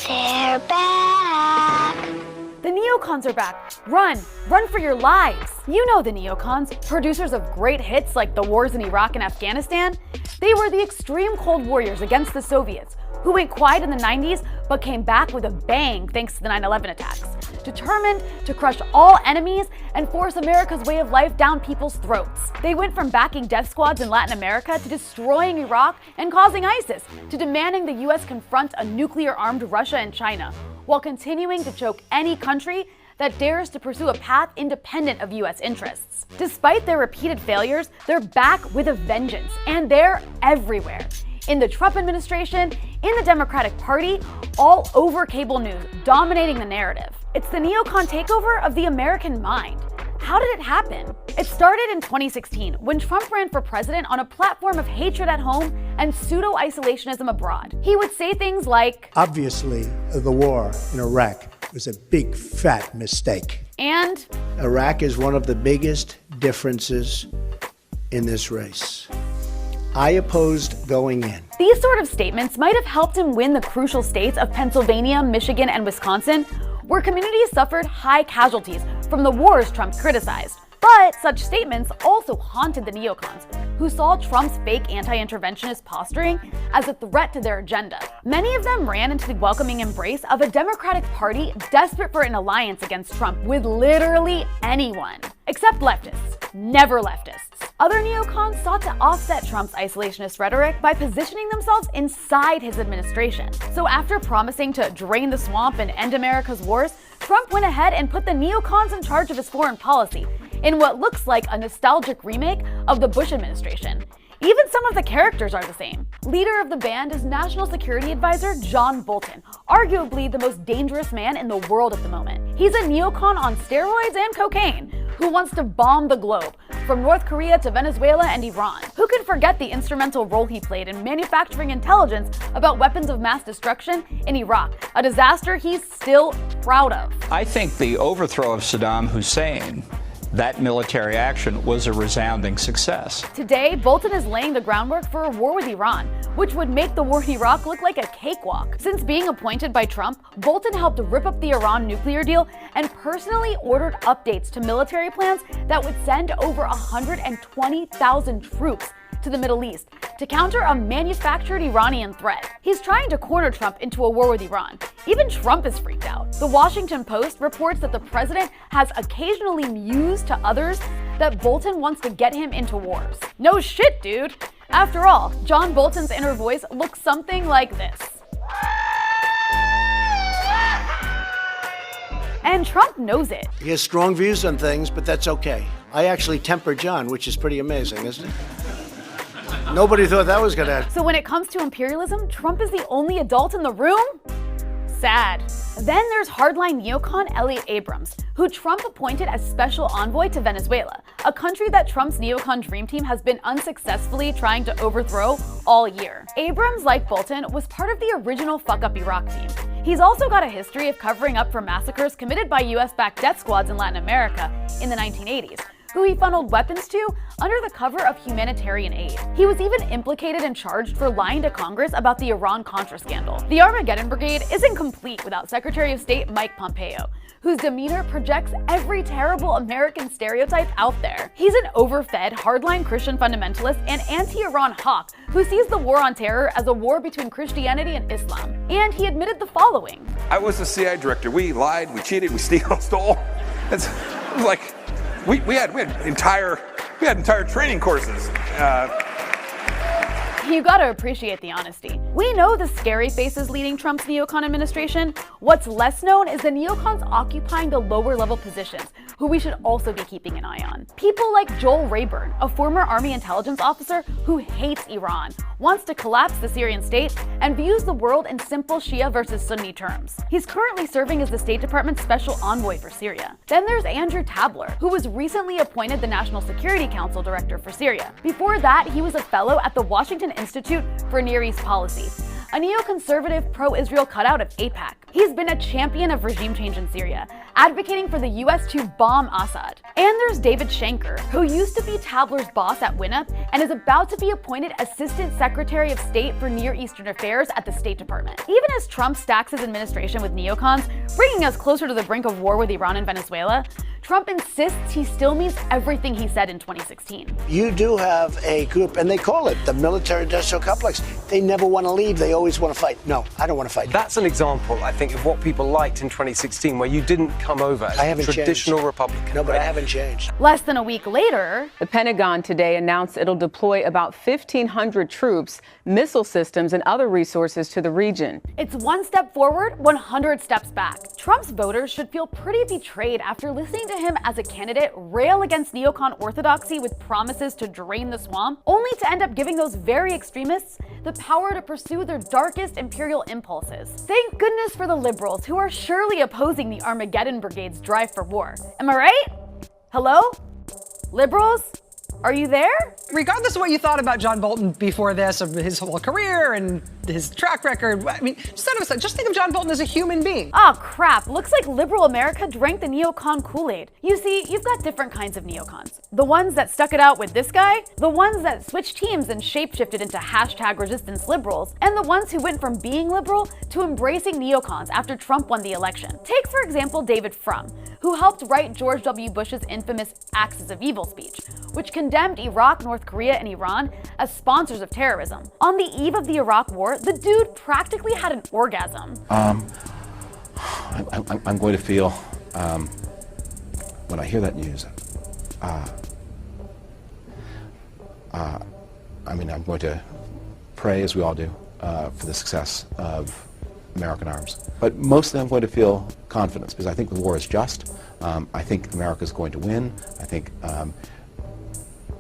They're back. The neocons are back. Run! Run for your lives! You know the neocons, producers of great hits like the wars in Iraq and Afghanistan. They were the extreme cold warriors against the Soviets, who went quiet in the 90s but came back with a bang thanks to the 9/11 attacks, determined to crush all enemies and force America's way of life down people's throats. They went from backing death squads in Latin America to destroying Iraq and causing ISIS, to demanding the US confront a nuclear-armed Russia and China, while continuing to choke any country that dares to pursue a path independent of US interests. Despite their repeated failures, they're back with a vengeance, and they're everywhere. In the Trump administration, in the Democratic Party, all over cable news, dominating the narrative. It's the neocon takeover of the American mind. How did it happen? It started in 2016, when Trump ran for president on a platform of hatred at home and pseudo-isolationism abroad. He would say things like, obviously, the war in Iraq was a big, fat mistake. And Iraq is one of the biggest differences in this race. I opposed going in. These sort of statements might have helped him win the crucial states of Pennsylvania, Michigan, and Wisconsin, where communities suffered high casualties from the wars Trump criticized. But such statements also haunted the neocons, who saw Trump's fake anti-interventionist posturing as a threat to their agenda. Many of them ran into the welcoming embrace of a Democratic Party desperate for an alliance against Trump with literally anyone. Except leftists, never leftists. Other neocons sought to offset Trump's isolationist rhetoric by positioning themselves inside his administration. So after promising to drain the swamp and end America's wars, Trump went ahead and put the neocons in charge of his foreign policy, in what looks like a nostalgic remake of the Bush administration. Even some of the characters are the same. Leader of the band is National Security Advisor John Bolton, arguably the most dangerous man in the world at the moment. He's a neocon on steroids and cocaine, who wants to bomb the globe, from North Korea to Venezuela and Iran. Who can forget the instrumental role he played in manufacturing intelligence about weapons of mass destruction in Iraq, a disaster he's still proud of? I think the overthrow of Saddam Hussein, that military action, was a resounding success. Today, Bolton is laying the groundwork for a war with Iran, which would make the war in Iraq look like a cakewalk. Since being appointed by Trump, Bolton helped rip up the Iran nuclear deal and personally ordered updates to military plans that would send over 120,000 troops to the Middle East to counter a manufactured Iranian threat. He's trying to corner Trump into a war with Iran. Even Trump is freaked out. The Washington Post reports that the president has occasionally mused to others that Bolton wants to get him into wars. No shit, dude. After all, John Bolton's inner voice looks something like this. And Trump knows it. He has strong views on things, but that's okay. I actually temper John, which is pretty amazing, isn't it? Nobody thought that was gonna happen. So when it comes to imperialism, Trump is the only adult in the room? Sad. Then there's hardline neocon Elliot Abrams, who Trump appointed as special envoy to Venezuela, a country that Trump's neocon dream team has been unsuccessfully trying to overthrow all year. Abrams, like Bolton, was part of the original Fuck Up Iraq team. He's also got a history of covering up for massacres committed by US-backed death squads in Latin America in the 1980s, who he funneled weapons to under the cover of humanitarian aid. He was even implicated and charged for lying to Congress about the Iran-Contra scandal. The Armageddon Brigade isn't complete without Secretary of State Mike Pompeo, whose demeanor projects every terrible American stereotype out there. He's an overfed, hardline Christian fundamentalist and anti-Iran hawk who sees the war on terror as a war between Christianity and Islam. And he admitted the following. I was the CIA director. We lied, we cheated, we stole. It was like, we had entire training courses. You gotta appreciate the honesty. We know the scary faces leading Trump's neocon administration. What's less known is the neocons occupying the lower level positions, who we should also be keeping an eye on. People like Joel Rayburn, a former Army intelligence officer who hates Iran, wants to collapse the Syrian state, and views the world in simple Shia versus Sunni terms. He's currently serving as the State Department's special envoy for Syria. Then there's Andrew Tabler, who was recently appointed the National Security Council Director for Syria. Before that, he was a fellow at the Washington Institute for Near East Policy, a neoconservative pro-Israel cutout of AIPAC. He's been a champion of regime change in Syria, advocating for the US to bomb Assad. And there's David Schenker, who used to be Tabler's boss at WINUP and is about to be appointed Assistant Secretary of State for Near Eastern Affairs at the State Department. Even as Trump stacks his administration with neocons, bringing us closer to the brink of war with Iran and Venezuela, Trump insists he still means everything he said in 2016. You do have a group, and they call it the military-industrial complex. They never want to leave. They always want to fight. No, I don't want to fight. That's an example, I think, of what people liked in 2016, where you didn't come over as a traditional Republican. No, but I haven't changed. Less than a week later, the Pentagon today announced it'll deploy about 1,500 troops, missile systems, and other resources to the region. It's one step forward, 100 steps back. Trump's voters should feel pretty betrayed after listening to him as a candidate rail against neocon orthodoxy with promises to drain the swamp, only to end up giving those very extremists the power to pursue their darkest imperial impulses. Thank goodness for the liberals, who are surely opposing the Armageddon Brigade's drive for war. Am I right? Hello? Liberals? Are you there? Regardless of what you thought about John Bolton before this, of his whole career and his track record, I mean, just think of John Bolton as a human being. Oh crap, looks like liberal America drank the neocon Kool-Aid. You see, you've got different kinds of neocons. The ones that stuck it out with this guy, the ones that switched teams and shapeshifted into #resistance liberals, and the ones who went from being liberal to embracing neocons after Trump won the election. Take, for example, David Frum, who helped write George W. Bush's infamous Axis of Evil speech, which condemned Iraq, North Korea, and Iran as sponsors of terrorism. On the eve of the Iraq War, the dude practically had an orgasm. I'm going to feel, when I hear that news, I'm going to pray, as we all do, for the success of American arms. But mostly I'm going to feel confidence, because I think the war is just. I think America is going to win. I think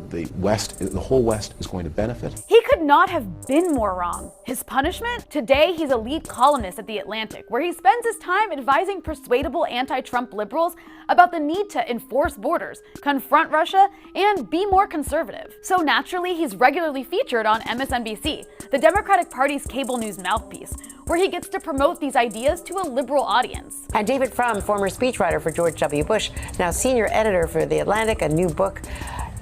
the whole West is going to benefit. He could not have been more wrong. His punishment? Today, he's a lead columnist at The Atlantic, where he spends his time advising persuadable anti-Trump liberals about the need to enforce borders, confront Russia, and be more conservative. So naturally, he's regularly featured on MSNBC, the Democratic Party's cable news mouthpiece, where he gets to promote these ideas to a liberal audience. And David Frum, former speechwriter for George W. Bush, now senior editor for The Atlantic, a new book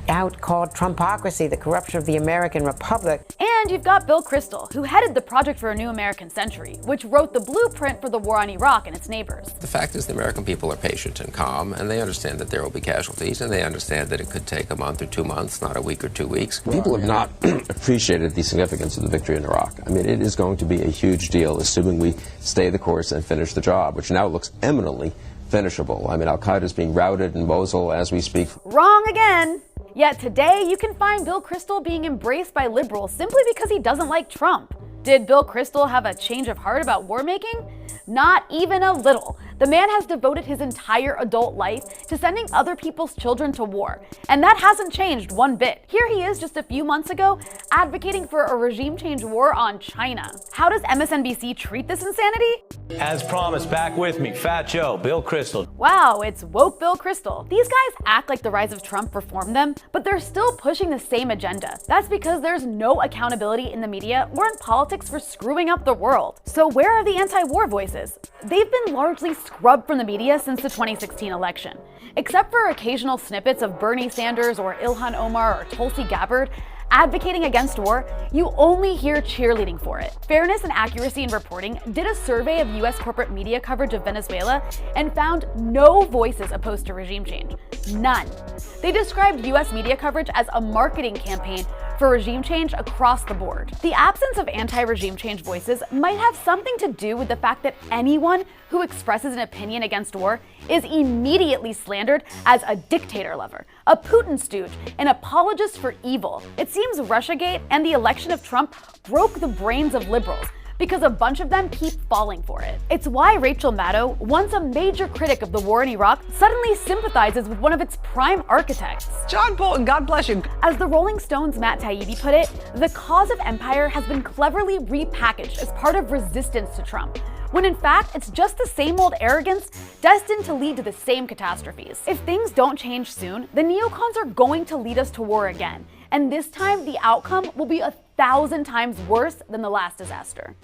out called Trumpocracy, the Corruption of the American Republic. And you've got Bill Kristol, who headed the Project for a New American Century, which wrote the blueprint for the war on Iraq and its neighbors. The fact is the American people are patient and calm, and they understand that there will be casualties, and they understand that it could take a month or 2 months, not a week or 2 weeks. People have not appreciated the significance of the victory in Iraq. I mean, it is going to be a huge deal, assuming we stay the course and finish the job, which now looks eminently finishable. I mean, Al-Qaeda is being routed in Mosul as we speak. Wrong again. Yet today, you can find Bill Kristol being embraced by liberals simply because he doesn't like Trump. Did Bill Kristol have a change of heart about war making? Not even a little. The man has devoted his entire adult life to sending other people's children to war, and that hasn't changed one bit. Here he is just a few months ago advocating for a regime change war on China. How does MSNBC treat this insanity? As promised, back with me, Fat Joe, Bill Kristol. Wow, it's woke Bill Kristol. These guys act like the rise of Trump reformed them, but they're still pushing the same agenda. That's because there's no accountability in the media or in politics for screwing up the world. So where are the anti-war voices? They've been largely scrubbed from the media since the 2016 election. Except for occasional snippets of Bernie Sanders or Ilhan Omar or Tulsi Gabbard advocating against war, you only hear cheerleading for it. Fairness and Accuracy in Reporting did a survey of US corporate media coverage of Venezuela and found no voices opposed to regime change. None. They described US media coverage as a marketing campaign for regime change across the board. The absence of anti-regime change voices might have something to do with the fact that anyone who expresses an opinion against war is immediately slandered as a dictator lover, a Putin stooge, an apologist for evil. It seems Russiagate and the election of Trump broke the brains of liberals, because a bunch of them keep falling for it. It's why Rachel Maddow, once a major critic of the war in Iraq, suddenly sympathizes with one of its prime architects. John Bolton, God bless you. As the Rolling Stones' Matt Taibbi put it, the cause of empire has been cleverly repackaged as part of resistance to Trump, when in fact it's just the same old arrogance destined to lead to the same catastrophes. If things don't change soon, the neocons are going to lead us to war again, and this time the outcome will be 1,000 times worse than the last disaster.